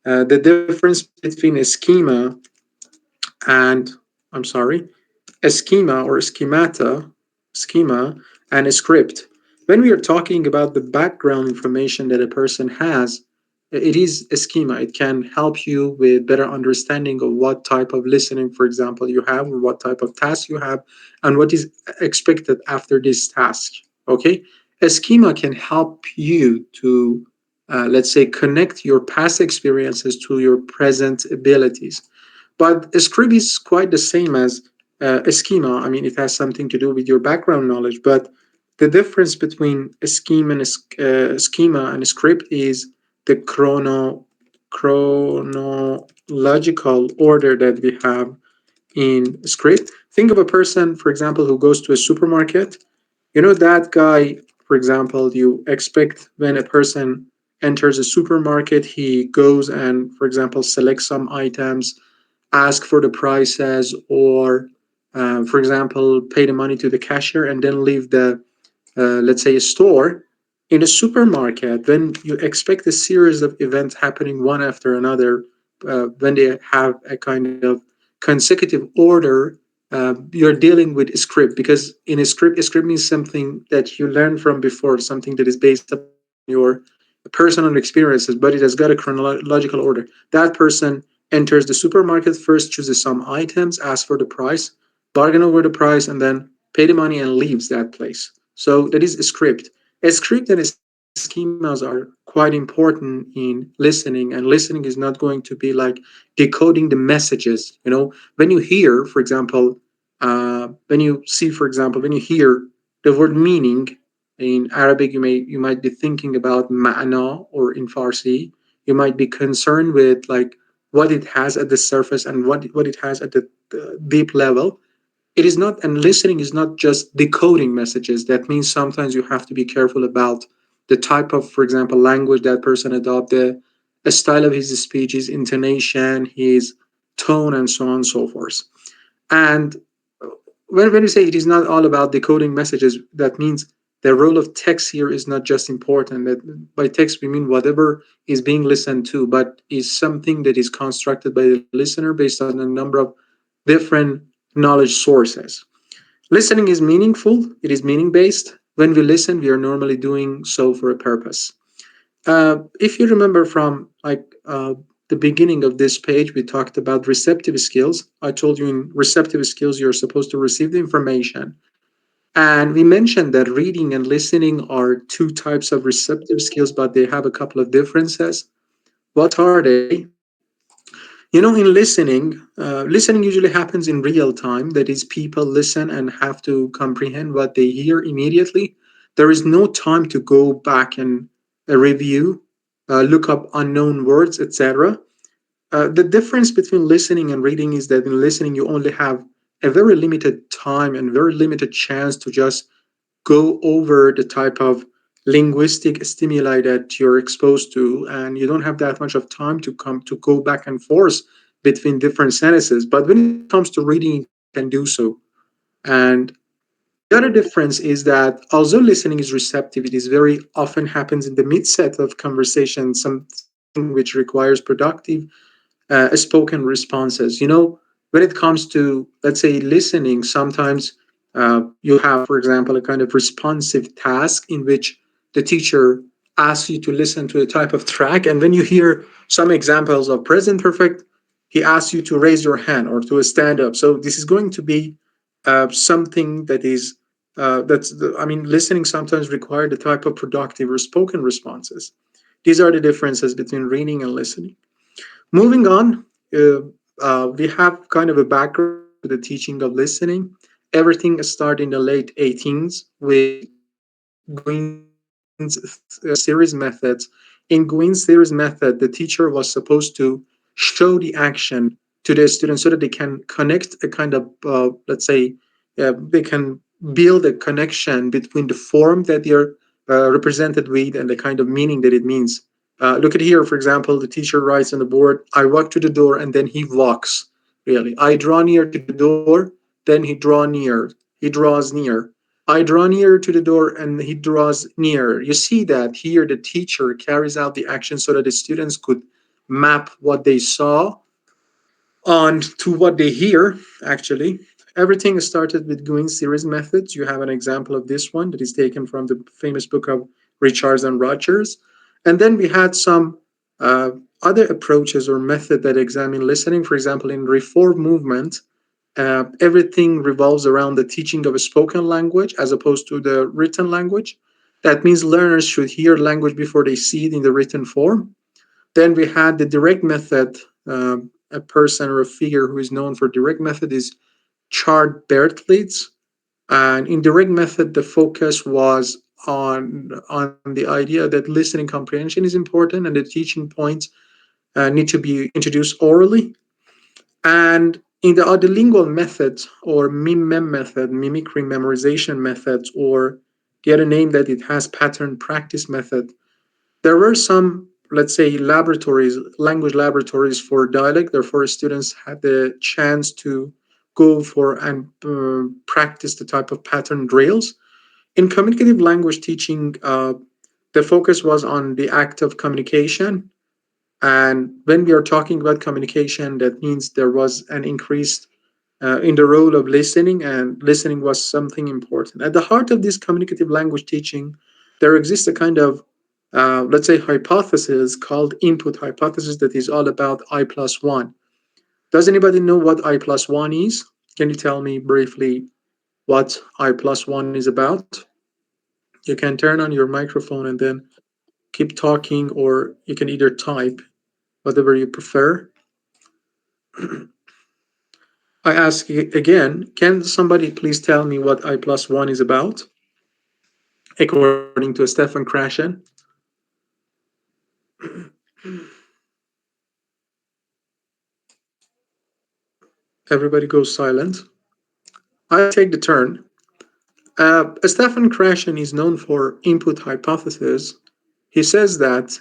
The difference between a schema and, I'm sorry, a schema or a schema and a script. When we are talking about the background information that a person has, it is a schema. It can help you with better understanding of what type of listening, for example, you have, or what type of task you have, and what is expected after this task. Okay, a schema can help you to, let's say, connect your past experiences to your present abilities. But a script is quite the same as a schema. I mean, it has something to do with your background knowledge, but the difference between a scheme and schema and a script is the chronological order that we have in script. Think of a person, for example, who goes to a supermarket. You know that guy, for example, you expect when a person enters a supermarket, he goes and, for example, selects some items, ask for the prices, or, for example, pay the money to the cashier and then leave the, let's say, a store. In a supermarket, when you expect a series of events happening one after another, when they have a kind of consecutive order, you're dealing with a script, because in a script means something that you learned from before, something that is based upon your personal experiences, but it has got a chronological order. That person enters the supermarket first, chooses some items, asks for the price, bargain over the price, and then pay the money and leaves that place. So that is a script. A script and schemas are quite important in listening, and listening is not going to be like decoding the messages. When you hear, for example, when you see, for example, when you hear the word meaning in Arabic, you might be thinking about ma'na, or in Farsi, you might be concerned with like what it has at the surface and what it has at the deep level. It is not, and listening is not just decoding messages. That means sometimes you have to be careful about the type of, for example, language that person adopted, the style of his speech, his intonation, his tone, and so on and so forth. And when we say it is not all about decoding messages, that means the role of text here is not just important. That by text we mean whatever is being listened to, but is something that is constructed by the listener based on a number of different knowledge sources. Listening is meaningful, it is meaning based. When we listen, we are normally doing so for a purpose. If you remember from the beginning of this page, we talked about receptive skills. I told you in receptive skills, you're supposed to receive the information. And we mentioned that reading and listening are two types of receptive skills, but they have a couple of differences. What are they? In listening, listening usually happens in real time. That is, people listen and have to comprehend what they hear immediately. There is no time to go back and review, look up unknown words, etc. The difference between listening and reading is that in listening, you only have a very limited time and very limited chance to just go over the type of linguistic stimuli that you're exposed to, and you don't have that much of time to go back and forth between different sentences. But when it comes to reading, you can do so. And the other difference is that although listening is receptive, it is very often happens in the midset of conversation, something which requires productive spoken responses. When it comes to, let's say, listening, sometimes you have, for example, a kind of responsive task in which the teacher asks you to listen to a type of track. And when you hear some examples of present perfect, he asks you to raise your hand or to stand up. So this is going to be something that is, I mean, listening sometimes require the type of productive or spoken responses. These are the differences between reading and listening. Moving on, we have kind of a background to the teaching of listening. Everything started in the late 18s with Gwyn's series methods. In Gwyn's series method, the teacher was supposed to show the action to the students so that they can connect a kind of, let's say, they can build a connection between the form that they're represented with and the kind of meaning that it means. Look at here, for example, the teacher writes on the board, I walk to the door, and then he walks, really. I draw near to the door, then he draws near. I draw near to the door, and he draws near. You see that here the teacher carries out the action so that the students could map what they saw on to what they hear. Actually, everything started with Green series methods. You have an example of this one that is taken from the famous book of Richards and Rogers. And then we had some uh, other approaches or method that examine listening. For example, in reform movement, everything revolves around the teaching of a spoken language as opposed to the written language. That means learners should hear language before they see it in the written form. Then we had the direct method. A person or a figure who is known for direct method is Chard Bertlitz. And in direct method, the focus was on the idea that listening comprehension is important and the teaching points need to be introduced orally. And in the other lingual methods or MIMEM method, mimicry memorization methods, or the other name that it has, pattern practice method, there were some, let's say, laboratories, language laboratories for dialect. Therefore, students had the chance to go for and practice the type of pattern drills. In communicative language teaching, the focus was on the act of communication. And when we are talking about communication, that means there was an increase in the role of listening, and listening was something important. At the heart of this communicative language teaching, there exists a kind of, let's say, hypothesis called input hypothesis that is all about I plus one. Does anybody know what I plus one is? Can you tell me briefly what I plus one is about? You can turn on your microphone and then keep talking, or you can either type, whatever you prefer. I ask again, can somebody please tell me what I plus one is about, according to Stefan Krashen? Everybody goes silent. I take the turn. Stefan Krashen is known for input hypothesis. He says that,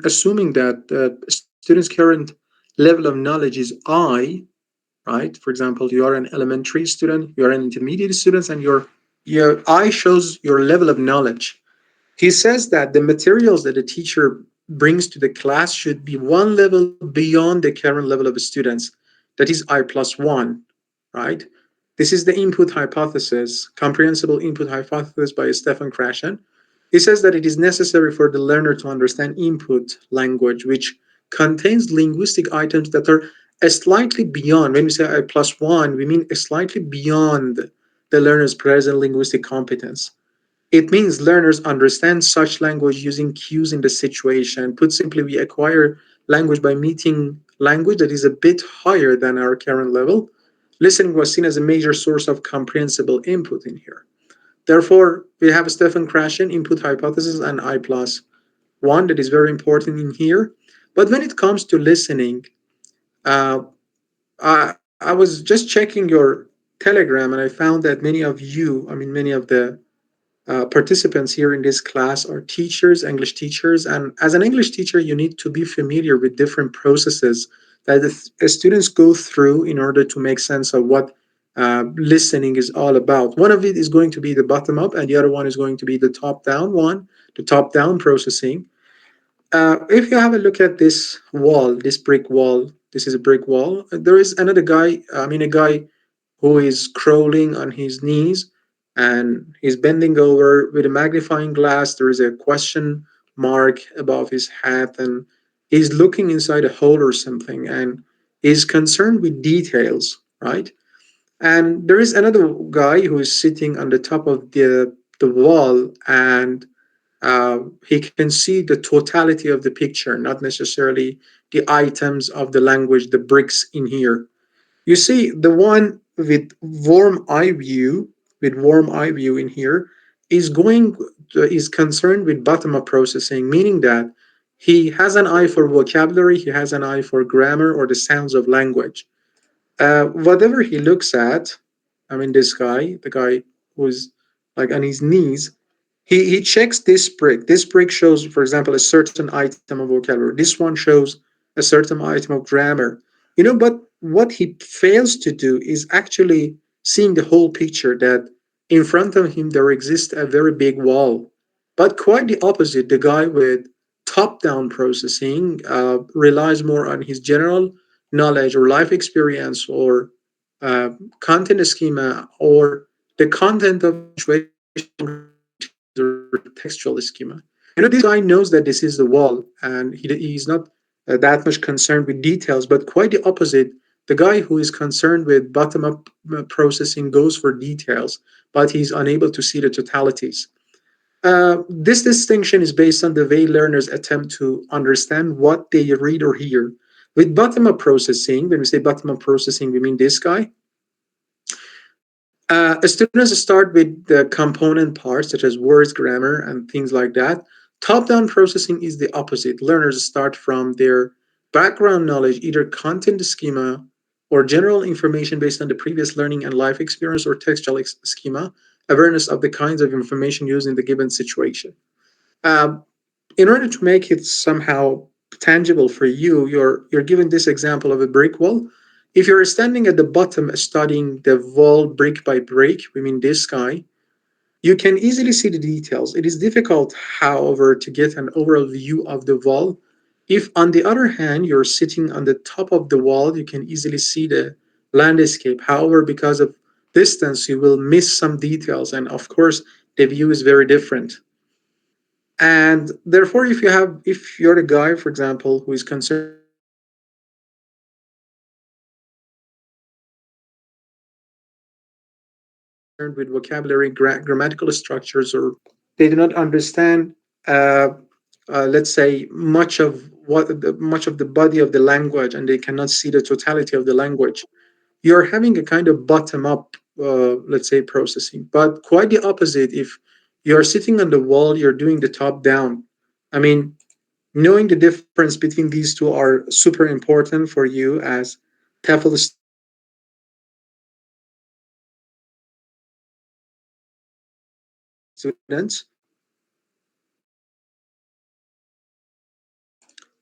assuming that the student's current level of knowledge is I, right? For example, you are an elementary student, you are an intermediate student, and your I shows your level of knowledge. He says that the materials that a teacher brings to the class should be one level beyond the current level of students. That is I plus one, right? This is the input hypothesis, comprehensible input hypothesis by Stefan Krashen. He says that it is necessary for the learner to understand input language, which contains linguistic items that are slightly beyond. When we say I plus one, we mean slightly beyond the learner's present linguistic competence. It means learners understand such language using cues in the situation. Put simply, we acquire language by meeting language that is a bit higher than our current level. Listening was seen as a major source of comprehensible input in here. Therefore, we have Stefan Krashen input hypothesis and I plus one that is very important in here. But when it comes to listening, uh, I was just checking your Telegram and I found that many of you, I mean, many of the participants here in this class are teachers, English teachers. And as an English teacher, you need to be familiar with different processes that the students go through in order to make sense of what listening is all about. One of it is going to be the bottom up, and the other one is going to be the top down one, the top down processing. If you have a look at this wall, this brick wall, this is a brick wall. There is another guy, I mean, a guy who is crawling on his knees and he's bending over with a magnifying glass. There is a question mark above his hat, and he's looking inside a hole or something, and he's concerned with details, right? And there is another guy who is sitting on the top of the wall, and he can see the totality of the picture, not necessarily the items of the language, the bricks in here. You see, the one with warm eye view in here, is concerned with bottom up processing, meaning that he has an eye for vocabulary, he has an eye for grammar or the sounds of language. Whatever he looks at, I mean, this guy, the guy who's like on his knees, he checks this brick. This brick shows, for example, a certain item of vocabulary. This one shows a certain item of grammar. But what he fails to do is actually seeing the whole picture, that in front of him there exists a very big wall. But quite the opposite, the guy with top down processing relies more on his general knowledge or life experience or uh, content schema or the content of the situation or textual schema. This guy knows that this is the wall and he's not that much concerned with details, but quite the opposite. The guy who is concerned with bottom up processing goes for details, but he's unable to see the totalities. This distinction is based on the way learners attempt to understand what they read or hear. With bottom up processing, when we say bottom up processing, we mean this guy. Students start with the component parts such as words, grammar, and things like that. Top down processing is the opposite. Learners start from their background knowledge, either content schema or general information based on the previous learning and life experience, or textual schema, awareness of the kinds of information used in the given situation. Um, in order to make it somehow tangible for you, you're given this example of a brick wall. If you're standing at the bottom studying the wall brick by brick, we mean this guy, you can easily see the details. It is difficult, however, to get an overall view of the wall. If, on the other hand, you're sitting on the top of the wall, you can easily see the landscape. However, because of distance, you will miss some details, and of course, the view is very different. And therefore, if you're the guy, for example, who is concerned with vocabulary, grammatical structures, or they do not understand, uh, let's say, much of the body of the language, and they cannot see the totality of the language, you're having a kind of bottom up, let's say, processing. But quite the opposite. If you're sitting on the wall, you're doing the top down. I mean, knowing the difference between these two are super important for you as TEFL students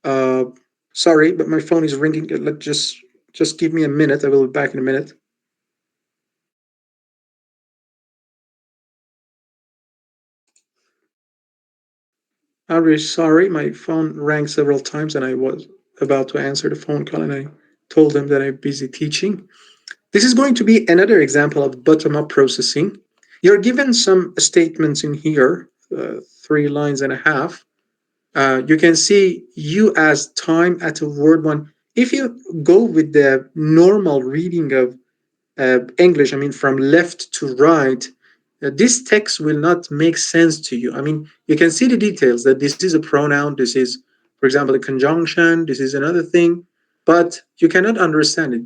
or uh, sorry, but my phone is ringing. Just give me a minute. I will be back in a minute. I'm really sorry. My phone rang several times, and I was about to answer the phone call, and I told them that I'm busy teaching. This is going to be another example of bottom up processing. You're given some statements in here, 3 lines and a half. You can see you as time at a word one. If you go with the normal reading of English, I mean, from left to right, this text will not make sense to you. I mean, you can see the details that this is a pronoun, this is, for example, a conjunction, this is another thing, but you cannot understand it.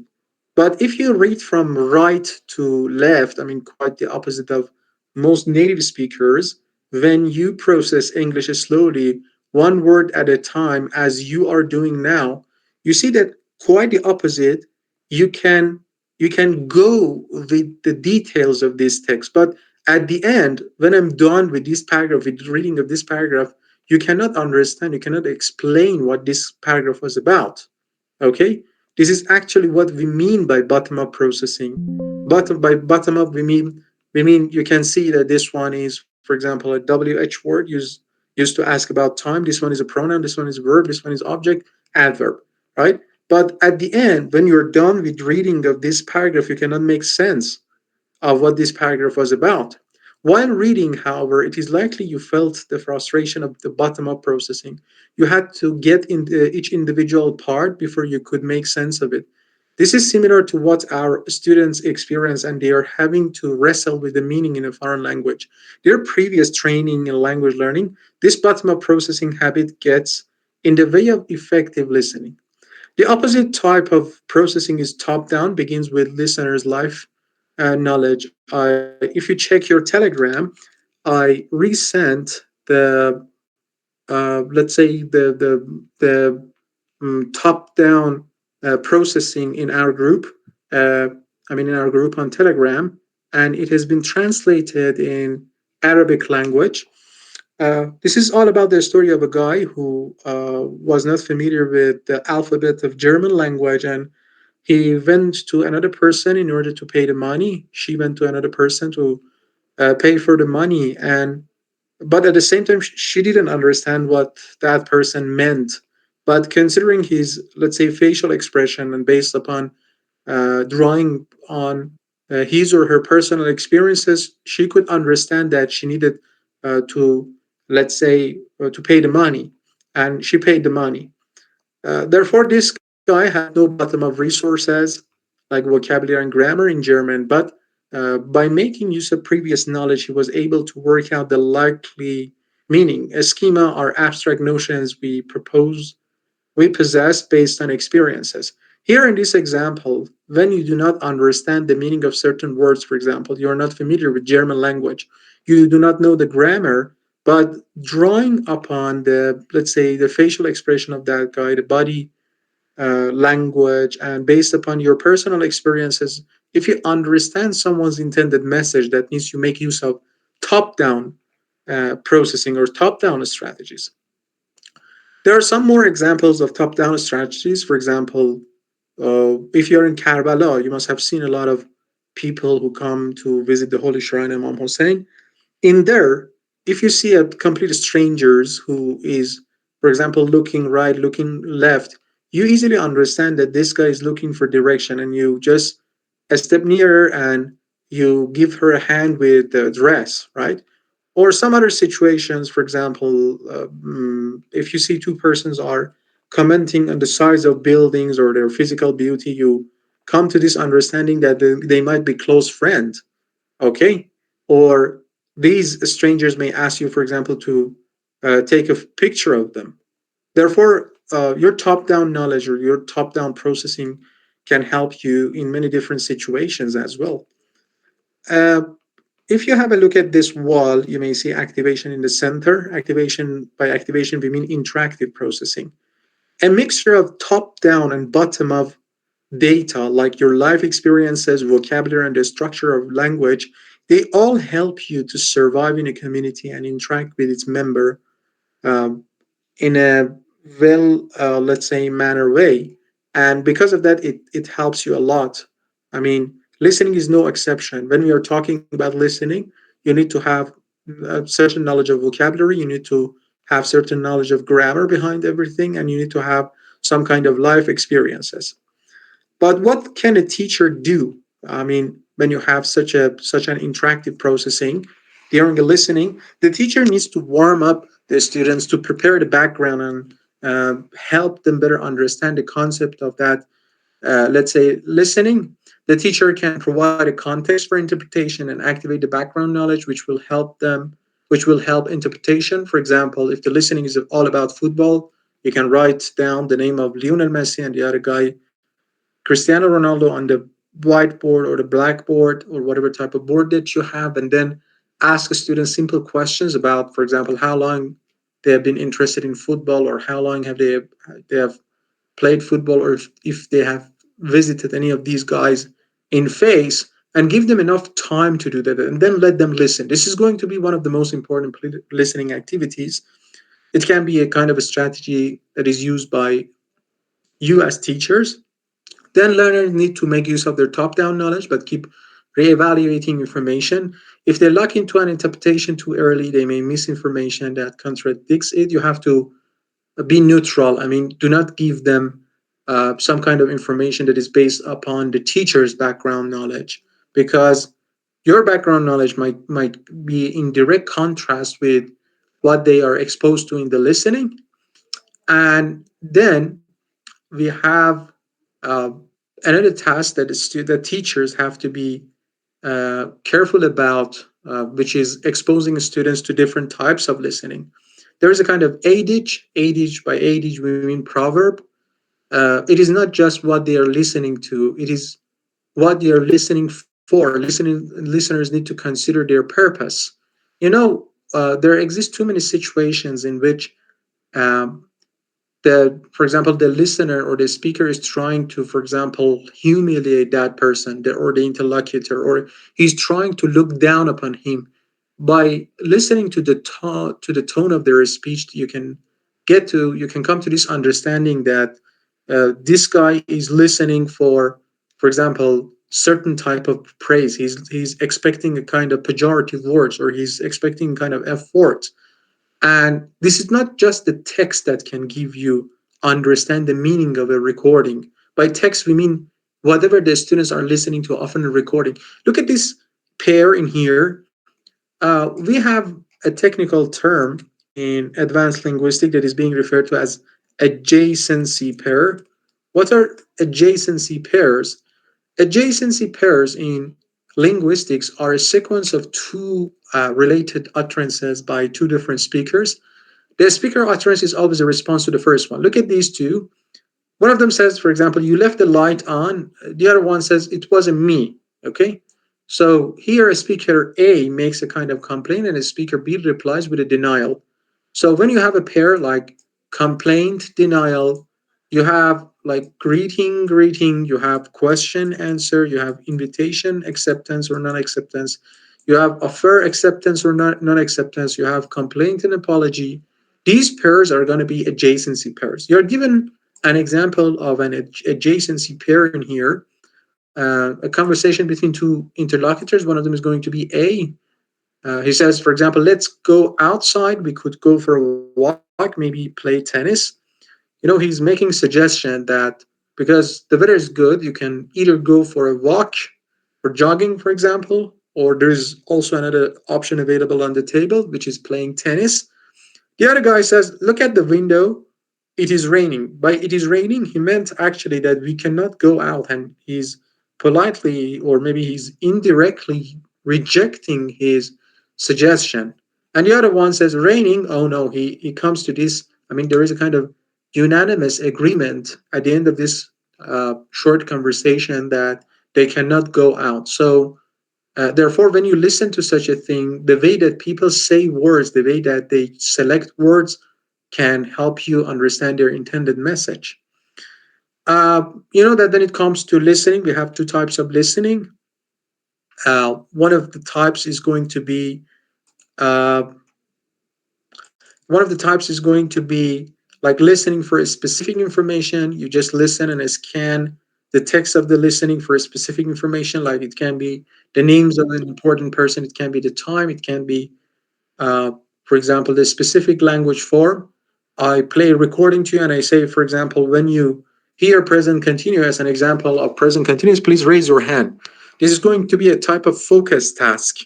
But if you read from right to left, I mean, quite the opposite of most native speakers, when you process English slowly, one word at a time, as you are doing now, you see that quite the opposite. You can you can go with the details of this text, but at the end, when I'm done with this paragraph, with the reading of this paragraph, you cannot understand, you cannot explain what this paragraph was about. Okay, this is actually what we mean by bottom up processing. Bottom up, we mean you can see that this one is, for example, a WH word used to ask about time. This one is a pronoun, this one is a verb, this one is object, adverb, right? But at the end, when you're done with reading of this paragraph, you cannot make sense of what this paragraph was about. While reading, however, it is likely you felt the frustration of the bottom up processing. You had to get into each individual part before you could make sense of it. This is similar to what our students experience, and they are having to wrestle with the meaning in a foreign language. Their previous training in language learning, this bottom up processing habit gets in the way of effective listening. The opposite type of processing is top down, begins with listeners' life knowledge. If you check your Telegram, I resent let's say, the top down processing in our group. Uh, I mean, in our group on Telegram, and it has been translated in Arabic language. This is all about the story of a guy who was not familiar with the alphabet of German language, and he went to another person in order to pay the money. She went to another person to pay for the money, and but at the same time she didn't understand what that person meant. But considering his, let's say, facial expression, and based upon drawing on his or her personal experiences, she could understand that she needed to, let's say, to pay the money, and she paid the money. Therefore, this guy had no bottom of resources like vocabulary and grammar in German, but by making use of previous knowledge, he was able to work out the likely meaning. A schema are abstract notions we possess based on experiences. Here in this example, when you do not understand the meaning of certain words, for example, you are not familiar with German language, you do not know the grammar, but drawing upon the, let's say, the facial expression of that guy, the body language, and based upon your personal experiences, if you understand someone's intended message, that means you make use of top down processing or top down strategies. There are some more examples of top down strategies. For example, if you're in Karbala, you must have seen a lot of people who come to visit the holy shrine of Imam Hussein. In there, if you see a complete strangers who is, for example, looking right, looking left, you easily understand that this guy is looking for direction, and you just a step nearer and you give her a hand with the dress, right? Or some other situations, for example, if you see two persons are commenting on the size of buildings or their physical beauty, you come to this understanding that they might be close friends. Okay. Or these strangers may ask you, for example, to take a picture of them. Therefore, your top down knowledge or your top down processing can help you in many different situations as well. uh, if you have a look at this wall, you may see activation in the center. Activation, by activation we mean interactive processing, a mixture of top down and bottom up data like your life experiences, vocabulary, and the structure of language. They all help you to survive in a community and interact with its member um, in a well, let's say, manner way. And because of that, it helps you a lot. I mean, listening is no exception. When we are talking about listening, you need to have a certain knowledge of vocabulary, you need to have certain knowledge of grammar behind everything, and you need to have some kind of life experiences. But what can a teacher do? I mean, when you have such an interactive processing during a listening, the teacher needs to warm up the students to prepare the background and help them better understand the concept of that. Let's say listening. The teacher can provide a context for interpretation and activate the background knowledge, which will help them, which will help interpretation. For example, if the listening is all about football, you can write down the name of Lionel Messi and the other guy Cristiano Ronaldo on the whiteboard or the blackboard or whatever type of board that you have, and then ask a student simple questions about, for example, how long they have been interested in football, or how long have they have played football, or if they have visited any of these guys in face, and give them enough time to do that, and then let them listen. This is going to be one of the most important listening activities. It can be a kind of a strategy that is used by you as teachers. Then learners need to make use of their top-down knowledge, but keep re-evaluating information. If they lock into an interpretation too early, they may miss information that contradicts it. You have to be neutral. I mean, do not give them some kind of information that is based upon the teacher's background knowledge, because your background knowledge might be in direct contrast with what they are exposed to in the listening. And then we have uh, another task that that teachers have to be careful about, which is exposing students to different types of listening. There is a kind of adage. Adage, by adage we mean proverb. It is not just what they are listening to; it is what they are listening for. Listeners need to consider their purpose. You know, there exist too many situations in which um, for example, the listener or the speaker is trying to, for example, humiliate that person, or the interlocutor, or he's trying to look down upon him. By listening to the tone of their speech, you can come to this understanding that this guy is listening for example, certain type of praise. He's expecting a kind of pejorative words, or he's expecting kind of F words. And this is not just the text that can give you understand the meaning of a recording. By text, we mean whatever the students are listening to, often a recording. Look at this pair in here. We have a technical term in advanced linguistics that is being referred to as adjacency pair. What are adjacency pairs? Adjacency pairs in linguistics are a sequence of two related utterances by two different speakers. The speaker utterance is always a response to the first one. Look at these two. One of them says, for example, you left the light on. The other one says, it wasn't me. Okay. So here, a speaker A makes a kind of complaint, and a speaker B replies with a denial. So when you have a pair like complaint, denial, you have like greeting, greeting, you have question, answer, you have invitation, acceptance or non acceptance, you have offer, acceptance or non acceptance, you have complaint and apology. These pairs are going to be adjacency pairs. You're given an example of an adjacency pair in here, a conversation between two interlocutors. One of them is going to be A. He says, for example, let's go outside. We could go for a walk, maybe play tennis. He's making suggestion that because the weather is good, you can either go for a walk or jogging, for example, or there's also another option available on the table, which is playing tennis. The other guy says, look at the window. It is raining. By it is raining, he meant actually that we cannot go out. And he's politely, or maybe he's indirectly rejecting his suggestion. And the other one says, raining. Oh no, he comes to this. I mean, there is a kind of unanimous agreement at the end of this short conversation that they cannot go out. So therefore, when you listen to such a thing, the way that people say words, the way that they select words, can help you understand their intended message. That when it comes to listening, we have two types of listening. One of the types is going to be uh, like listening for a specific information. You just listen and scan the text of the listening for a specific information. Like it can be the names of an important person, it can be the time, it can be uh, for example, the specific language form. I play a recording to you and I say, for example, when you hear present continuous as an example of present continuous, please raise your hand. This is going to be a type of focus task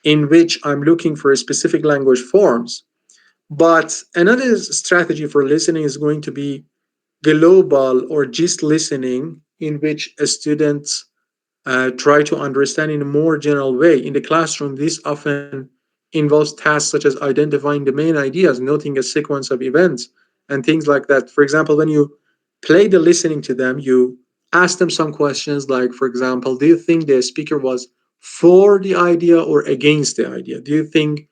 in which I'm looking for specific language forms. But another strategy for listening is going to be global or gist listening, in which a student try to understand in a more general way. In the classroom, this often involves tasks such as identifying the main ideas, noting a sequence of events, and things like that. For example, when you play the listening to them, you ask them some questions like, for example, do you think the speaker was for the idea or against the idea? Do you think,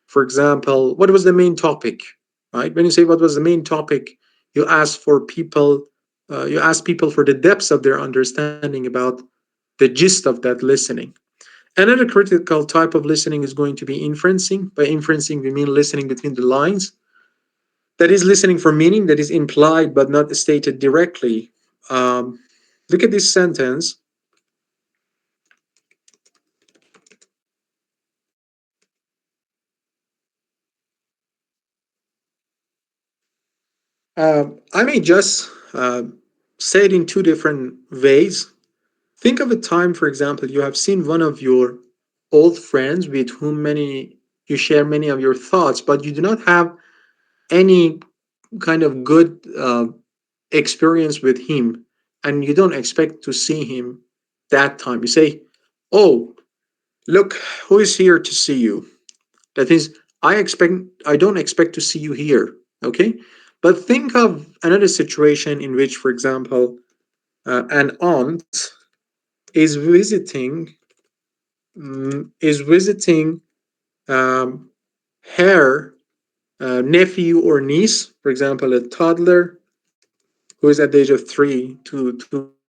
for example, what was the main topic? Right? When you say what was the main topic, you ask people for the depths of their understanding about the gist of that listening. Another critical type of listening is going to be inferencing. By inferencing, we mean listening between the lines. That is listening for meaning that is implied but not stated directly. Um, Look at this sentence. I may just say it in two different ways. Think of a time, for example, you have seen one of your old friends with whom many you share many of your thoughts, but you do not have any kind of good experience with him, and you don't expect to see him that time. You say, oh, look, who is here to see you? That is, I don't expect to see you here. Okay. But think of another situation in which, for example, an aunt is visiting um, her nephew or niece, for example, a toddler who is at the age of 2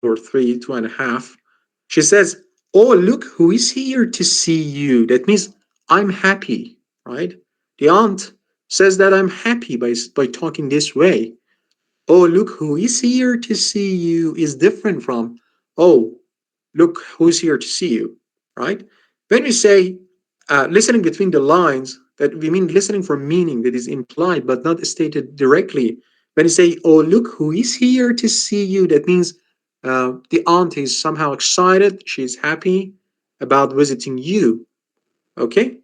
or 3, 2.5. She says, oh, look, who is here to see you? That means I'm happy, right? The aunt says that I'm happy by talking this way. Oh, look, who is here to see you is different from, oh, look who's here to see you, right? When we say listening between the lines, that we mean listening for meaning that is implied but not stated directly. When you say, oh, look who is here to see you, that means the aunt is somehow excited, she's happy about visiting you, okay?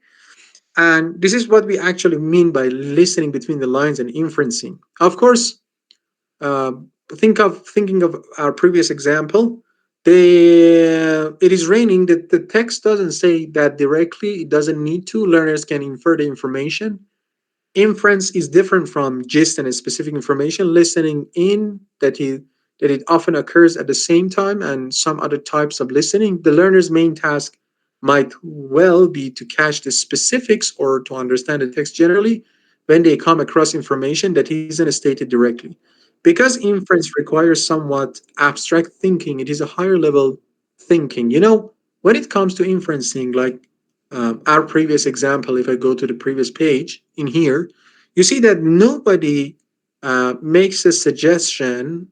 And this is what we actually mean by listening between the lines and inferencing. Of course, uh, thinking of our previous example, it is raining. The text doesn't say that directly. It doesn't need to. Learners can infer the information. Inference is different from gist and specific information. Listening in that it often occurs at the same time, and some other types of listening. The learner's main task might well be to catch the specifics or to understand the text generally when they come across information that isn't stated directly. Because inference requires somewhat abstract thinking, it is a higher level thinking. When it comes to inferencing, like our previous example, if I go to the previous page in here, you see that nobody makes a suggestion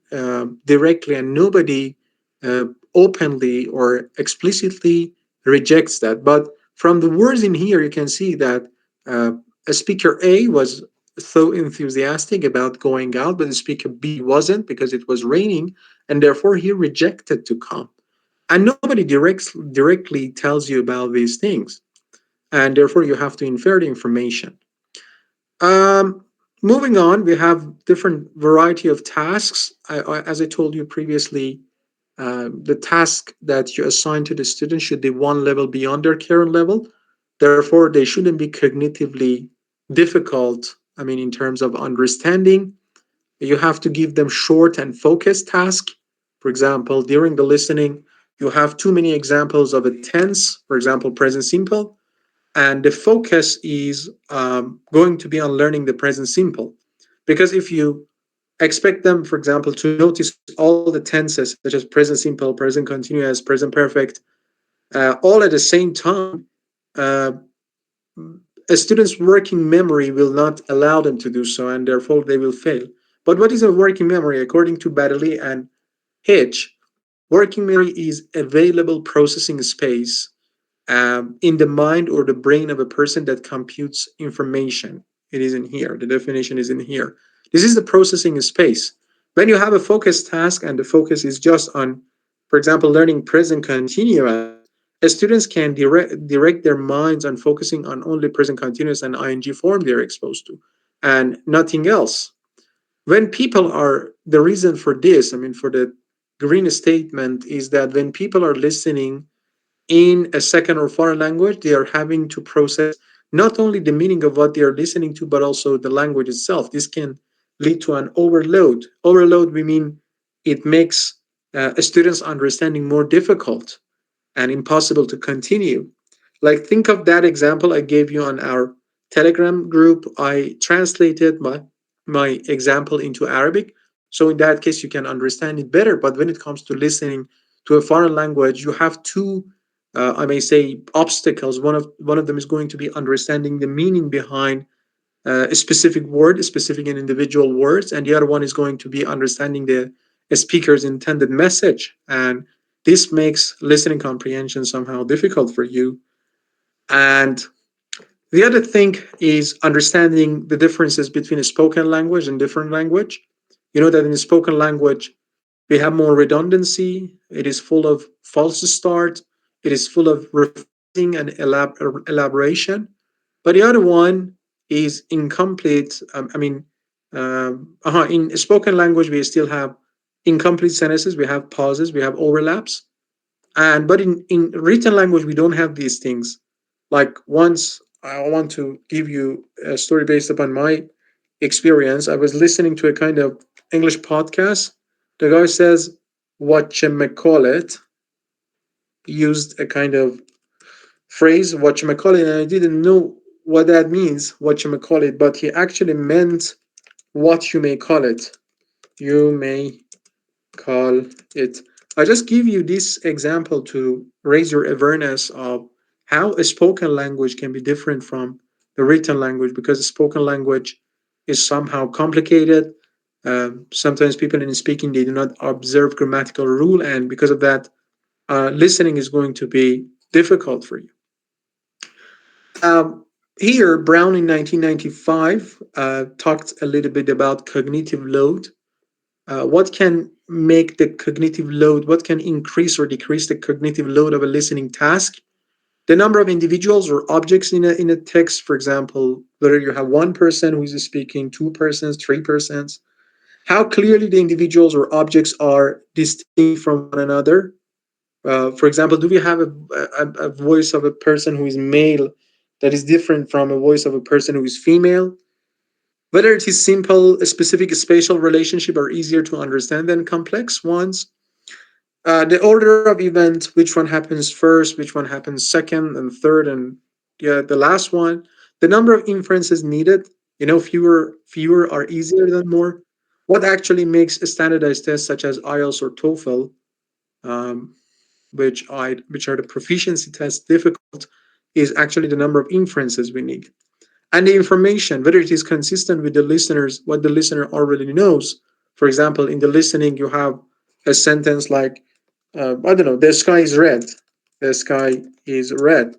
directly, and nobody uh, openly or explicitly rejects that. But from the words in here, you can see that uh, a speaker A was so enthusiastic about going out, but the speaker B wasn't because it was raining, and therefore he rejected to come. And nobody directly tells you about these things, and therefore you have to infer the information. Um, Moving on, we have different variety of tasks. As I told you previously, the task that you assign to the student should be one level beyond their current level. Therefore, they shouldn't be cognitively difficult. I mean, in terms of understanding, you have to give them short and focused tasks. For example, during the listening, you have too many examples of a tense, for example, present simple, and the focus is going to be on learning the present simple. Because if you expect them, for example, to notice all the tenses such as present simple, present continuous, present perfect, all at the same time, uh, a student's working memory will not allow them to do so, and therefore they will fail. But what is a working memory? According to Baddeley and Hitch, working memory is available processing space in the mind or the brain of a person that computes information. It is in here. The definition is in here. This is the processing space. When you have a focus task and the focus is just on, for example, learning present continuous, students can direct their minds on focusing on only present continuous and ing form they're exposed to and nothing else. When people are, the reason for this, I mean, for the green statement is that when people are listening in a second or foreign language, they are having to process not only the meaning of what they are listening to, but also the language itself. This can lead to an overload. Overload, we mean it makes a student's understanding more difficult and impossible to continue. Like, think of that example I gave you on our Telegram group. I translated my example into Arabic. So in that case, you can understand it better. But when it comes to listening to a foreign language, you have two, I may say, obstacles. One of them is going to be understanding the meaning behind a specific word, a specific and individual words, and the other one is going to be understanding the speaker's intended message. And this makes listening comprehension somehow difficult for you. And the other thing is understanding the differences between a spoken language and different language. You know that in the spoken language, we have more redundancy. It is full of false start. It is full of rephrasing and elaboration. But the other one is incomplete. In spoken language, we still have incomplete sentences. We have pauses. We have overlaps. And but in written language, we don't have these things. Like, once, I want to give you a story based upon my experience. I was listening to a kind of English podcast. The guy says, "Whatchamacallit," used a kind of phrase, "whatchamacallit," and I didn't know what that means, "whatchamacallit," but he actually meant "what you may call it." You may call it. I just give you this example to raise your awareness of how a spoken language can be different from the written language, because the spoken language is somehow complicated. Sometimes people in speaking, they do not observe grammatical rule, and because of that, listening is going to be difficult for you. Um, Here, Brown in 1995 talked a little bit about cognitive load. What can make the cognitive load, what can increase or decrease the cognitive load of a listening task? The number of individuals or objects in a text, for example, whether you have one person who is speaking, two persons, three persons, how clearly the individuals or objects are distinct from one another. For example, do we have a voice of a person who is male that is different from a voice of a person who is female? Whether it is simple, a specific spatial relationship are easier to understand than complex ones. The order of events, which one happens first, which one happens second and third, and yeah, the last one. The number of inferences needed, fewer are easier than more. What actually makes a standardized test such as IELTS or TOEFL, um, which are the proficiency tests, difficult, is actually the number of inferences we need. And the information, whether it is consistent with the listeners, what the listener already knows. For example, in the listening, you have a sentence like, I don't know, the sky is red. The sky is red.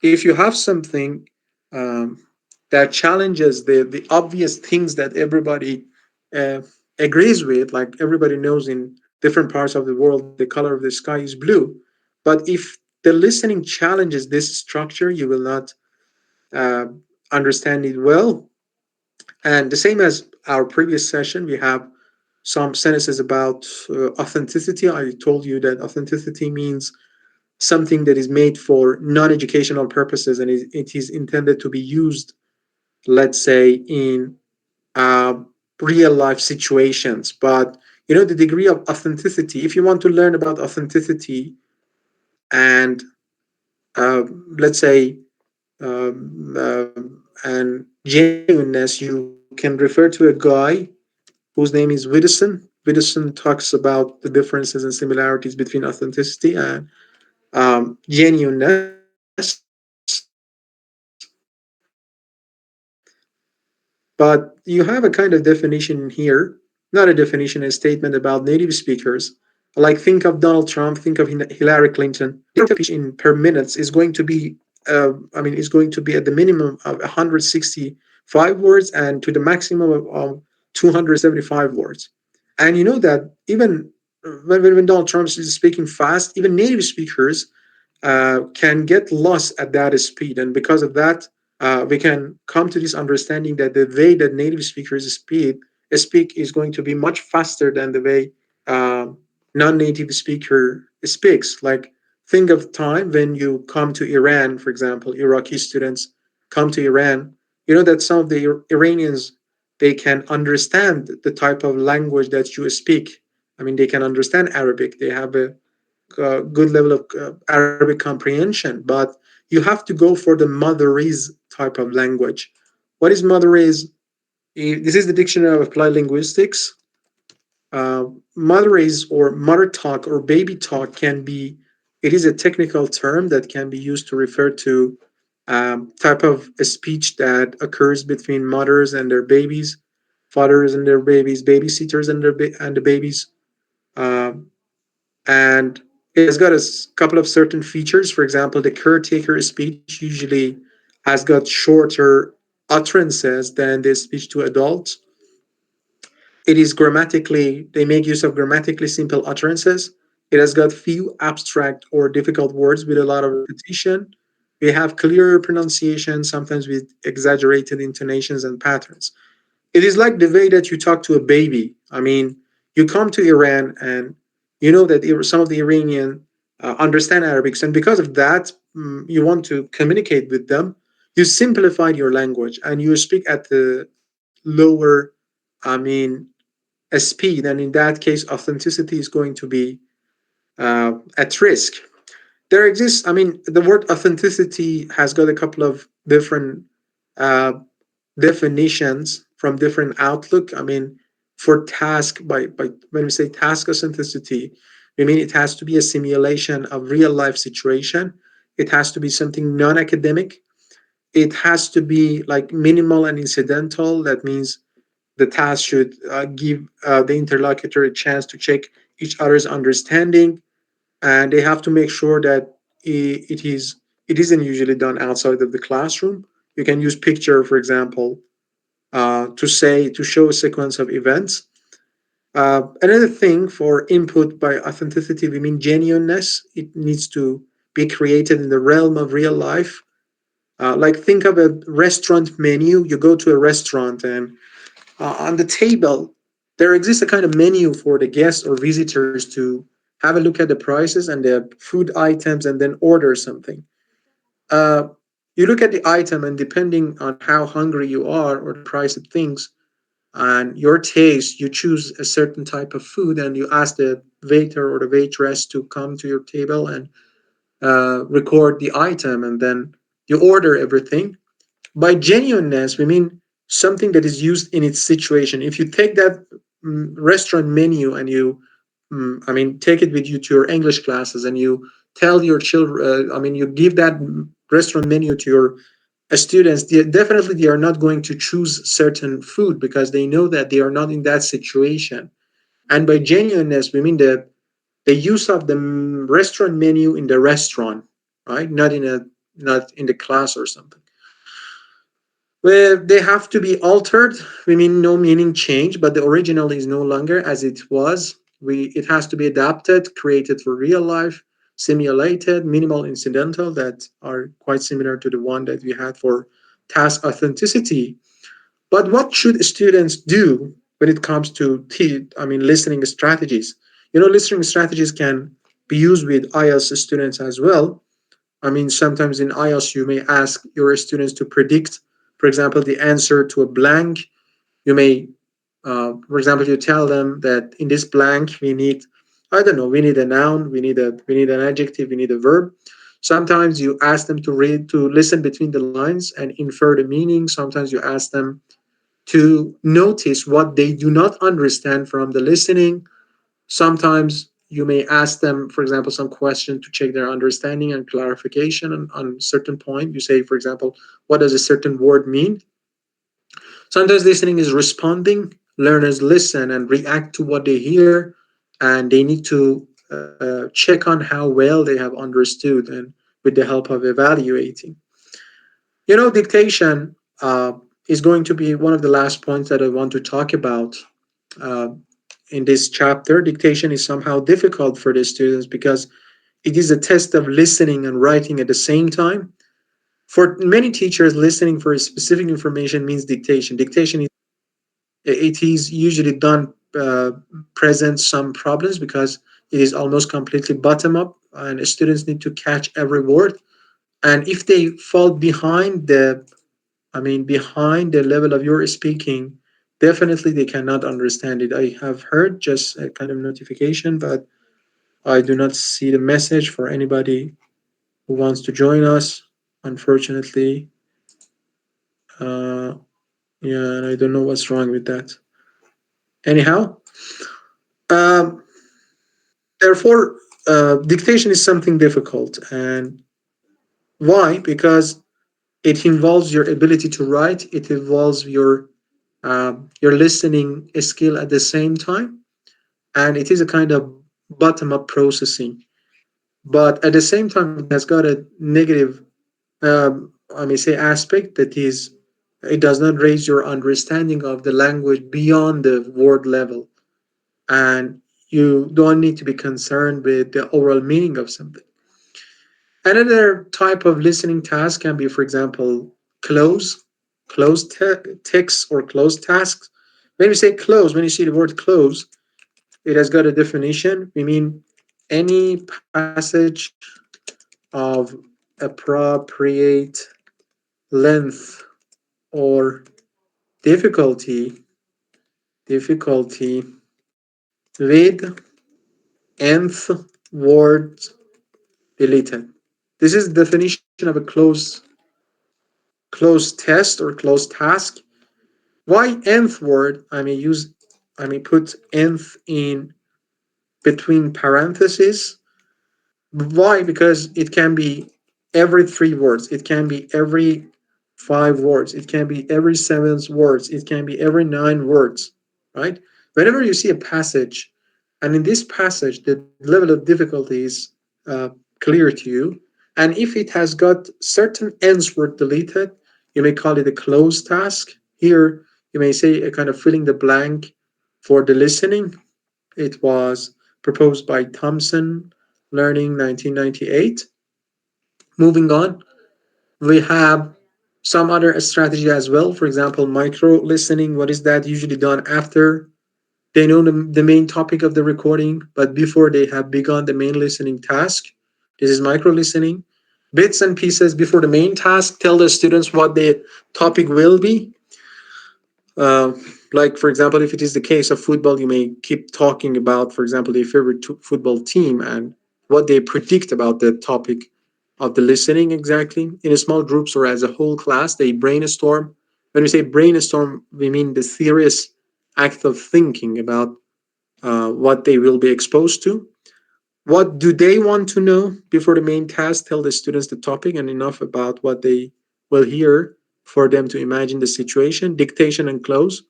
If you have something um, that challenges the obvious things that everybody uh, agrees with, like everybody knows in different parts of the world, the color of the sky is blue. But if the listening challenges this structure, you will not uh, understand it well. And the same as our previous session, we have some sentences about authenticity. I told you that authenticity means something that is made for non-educational purposes and it is intended to be used, let's say, in uh, real life situations. But the degree of authenticity, if you want to learn about authenticity and let's say and genuineness, you can refer to a guy whose name is Widdowson. Widdowson talks about the differences and similarities between authenticity and genuineness. But you have a kind of definition here, not a definition, a statement about native speakers. Like think of Donald Trump, think of Hillary Clinton. Their speech in per minutes is going to be, is going to be at the minimum of 165 words and to the maximum of 275 words. And you know that even when Donald Trump is speaking fast, even native speakers can get lost at that speed. And because of that, we can come to this understanding that the way that native speakers speak is going to be much faster than the way non-native speaker speaks. Like think of time when you come to Iran, for example, Iraqi students come to Iran. You know that some of the Iranians they can understand the type of language that you speak. I mean, they can understand Arabic. They have a good level of Arabic comprehension, but you have to go for the Motherese type of language. What is Motherese? This is the Dictionary of Applied Linguistics. Motherese or mother talk or baby talk it is a technical term that can be used to refer to type of a speech that occurs between mothers and their babies, fathers and their babies, babysitters and the babies. Um, and it has got couple of certain features. For example, the caretaker speech usually has got shorter utterances than the speech to adults. It is grammatically, they make use of grammatically simple utterances. It has got few abstract or difficult words with a lot of repetition. We have clear pronunciation, sometimes with exaggerated intonations and patterns. It is like the way that you talk to a baby. I mean, you come to Iran and you know that some of the Iranian understand Arabic, and because of that, you want to communicate with them. You simplified your language and you speak at the lower, I mean, a speed, and in that case, authenticity is going to be at risk. There exists, I mean, the word authenticity has got a couple of different uh, definitions from different outlook. I mean, for task, by when we say task authenticity, we mean it has to be a simulation of real life situation. It has to be something non-academic. It has to be like minimal and incidental. That means the task should give the interlocutor a chance to check each other's understanding. and they have to make sure that it isn't usually done outside of the classroom. You can use picture, for example, to show a sequence of events. Another thing for input by authenticity, we mean genuineness. It needs to be created in the realm of real life. Like think of a restaurant menu. You go to a restaurant and on the table, there exists a kind of menu for the guests or visitors to have a look at the prices and the food items and then order something. Uh, you look at the item, and depending on how hungry you are or the price of things and your taste, you choose a certain type of food and you ask the waiter or the waitress to come to your table and record the item, and then you order everything. By genuineness, we mean something that is used in its situation. If you take that restaurant menu and you, I mean, take it with you to your English classes and you tell your children, I mean, you give that restaurant menu to your students, definitely they are not going to choose certain food because they know that they are not in that situation. And by genuineness, we mean the use of the restaurant menu in the restaurant, right? Not in the class or something. Where they have to be altered, we mean no meaning change, but the original is no longer as it was. It has to be adapted, created for real life, simulated, minimal incidental that are quite similar to the one that we had for task authenticity. But what should students do when it comes to listening strategies? Listening strategies can be used with IELTS students as well. I mean, sometimes in IELTS, you may ask your students to predict, for example, the answer to a blank. You may, for example, you tell them that in this blank we need, I don't know, we need a noun, we need an adjective, we need a verb. Sometimes you ask them to listen between the lines and infer the meaning. Sometimes you ask them to notice what they do not understand from the listening. Sometimes you may ask them, for example, some question to check their understanding and clarification on certain point. You say, for example, what does a certain word mean? Sometimes listening is responding. Learners listen and react to what they hear, and they need to check on how well they have understood and with the help of evaluating. Dictation is going to be one of the last points that I want to talk about uh, in this chapter. Dictation is somehow difficult for the students because it is a test of listening and writing at the same time. For many teachers, listening for specific information means dictation. Dictation is it is usually done presents some problems because it is almost completely bottom up, and students need to catch every word. And if they fall behind the level of your speaking, definitely they cannot understand it. I have heard just a kind of notification, but I do not see the message for anybody who wants to join us. Unfortunately, uh, yeah, and I don't know what's wrong with that. Anyhow, um, therefore, dictation is something difficult, and why? Because it involves your ability to write. It involves your listening skill at the same time, and it is a kind of bottom up processing. But at the same time, it has got a negative, I may say, aspect that is, it does not raise your understanding of the language beyond the word level, and you don't need to be concerned with the overall meaning of something. Another type of listening task can be, for example, close, text or close tasks. When we say close, when you see the word close, it has got a definition. We mean any passage of appropriate length or difficulty with nth word deleted. This is the definition of a closed test or closed task. Why nth word? I may put nth in between parentheses. Why? Because it can be every 3 words. It can be every 5 words. It can be every 7 words. It can be every 9 words. Right? Whenever you see a passage And in this passage, the level of difficulty is uh, clear to you. And if it has got certain ends were deleted, you may call it a closed task. Here, you may say a kind of filling the blank for the listening. It was proposed by Thomson Learning 1998. Moving on, we have some other strategy as well. For example, micro listening. What is that? Usually done after they know the main topic of the recording, but before they have begun the main listening task. This is micro listening. Bits and pieces before the main task tell the students what the topic will be. Uh, like, for example, if it is the case of football, you may keep talking about, for example, their favorite football team and what they predict about the topic of the listening exactly. In small groups or as a whole class, they brainstorm. When we say brainstorm, we mean the serious act of thinking about what they will be exposed to. What do they want to know before the main task? Tell the students the topic and enough about what they will hear for them to imagine the situation. Dictation and close.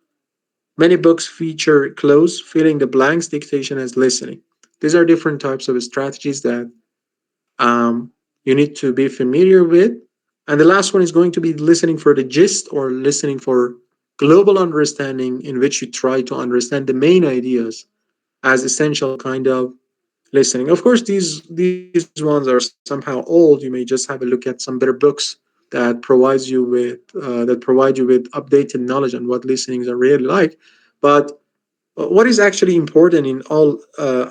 Many books feature close, filling the blanks, dictation as listening. These are different types of strategies that you need to be familiar with. And the last one is going to be listening for the gist or listening for global understanding, in which you try to understand the main ideas as essential kind of listening. Of course, these ones are somehow old. You may just have a look at some better books that provide you with updated knowledge on what listenings are really like. But what is actually important in all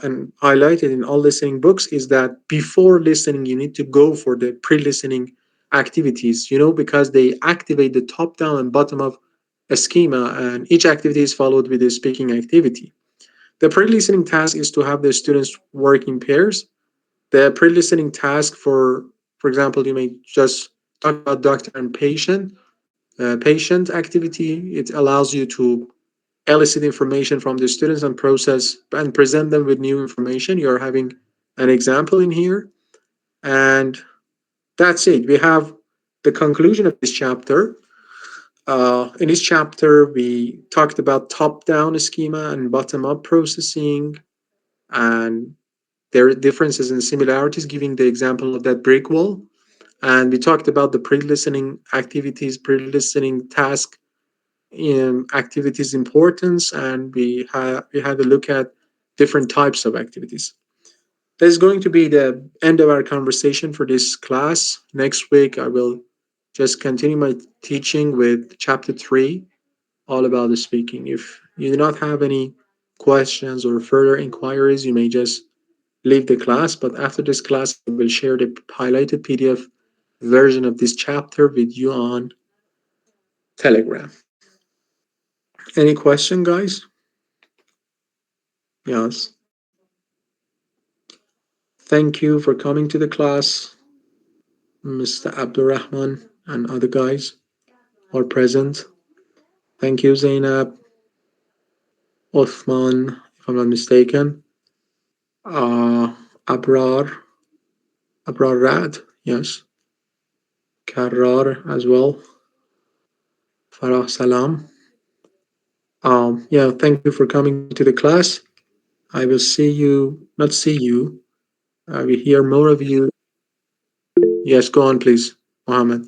and highlighted in all listening books is that before listening, you need to go for the pre-listening activities. Because they activate the top-down and bottom-up schema, and each activity is followed with a speaking activity. The pre-listening task is to have the students work in pairs. The pre-listening task, for example, you may just talk about doctor and patient activity. It allows you to elicit information from the students and process and present them with new information. You're having an example in here, and that's it. We have the conclusion of this chapter. In this chapter, we talked about top-down schema and bottom-up processing, and their differences and similarities, giving the example of that brick wall. And we talked about the pre-listening activities, pre-listening task activities importance, and we had a look at different types of activities. That is going to be the end of our conversation for this class. Next week, I will just continue my teaching with chapter 3, all about the speaking. If you do not have any questions or further inquiries, you may just leave the class. But after this class, I will share the highlighted PDF version of this chapter with you on Telegram. Any question, guys? Yes. Thank you for coming to the class. Mr. Abdurrahman and other guys are present. Thank you, Zainab, Othman, if I'm not mistaken. Abrar, Abrar Rad, yes. Karrar as well. Farah Salam. Yeah, thank you for coming to the class. I will see you, not see you. I will hear more of you. Yes, go on, please, Mohammed.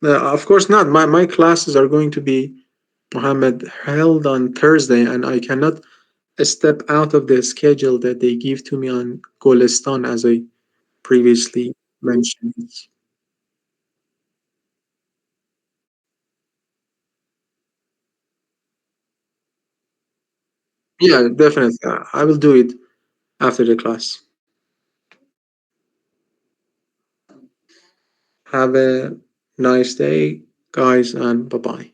Of course not. My classes are going to be, Mohammed, held on Thursday, and I cannot step out of the schedule that they give to me on Golestan, as I previously mentioned. Yeah, definitely. I will do it after the class. Have a nice day, guys, and bye bye.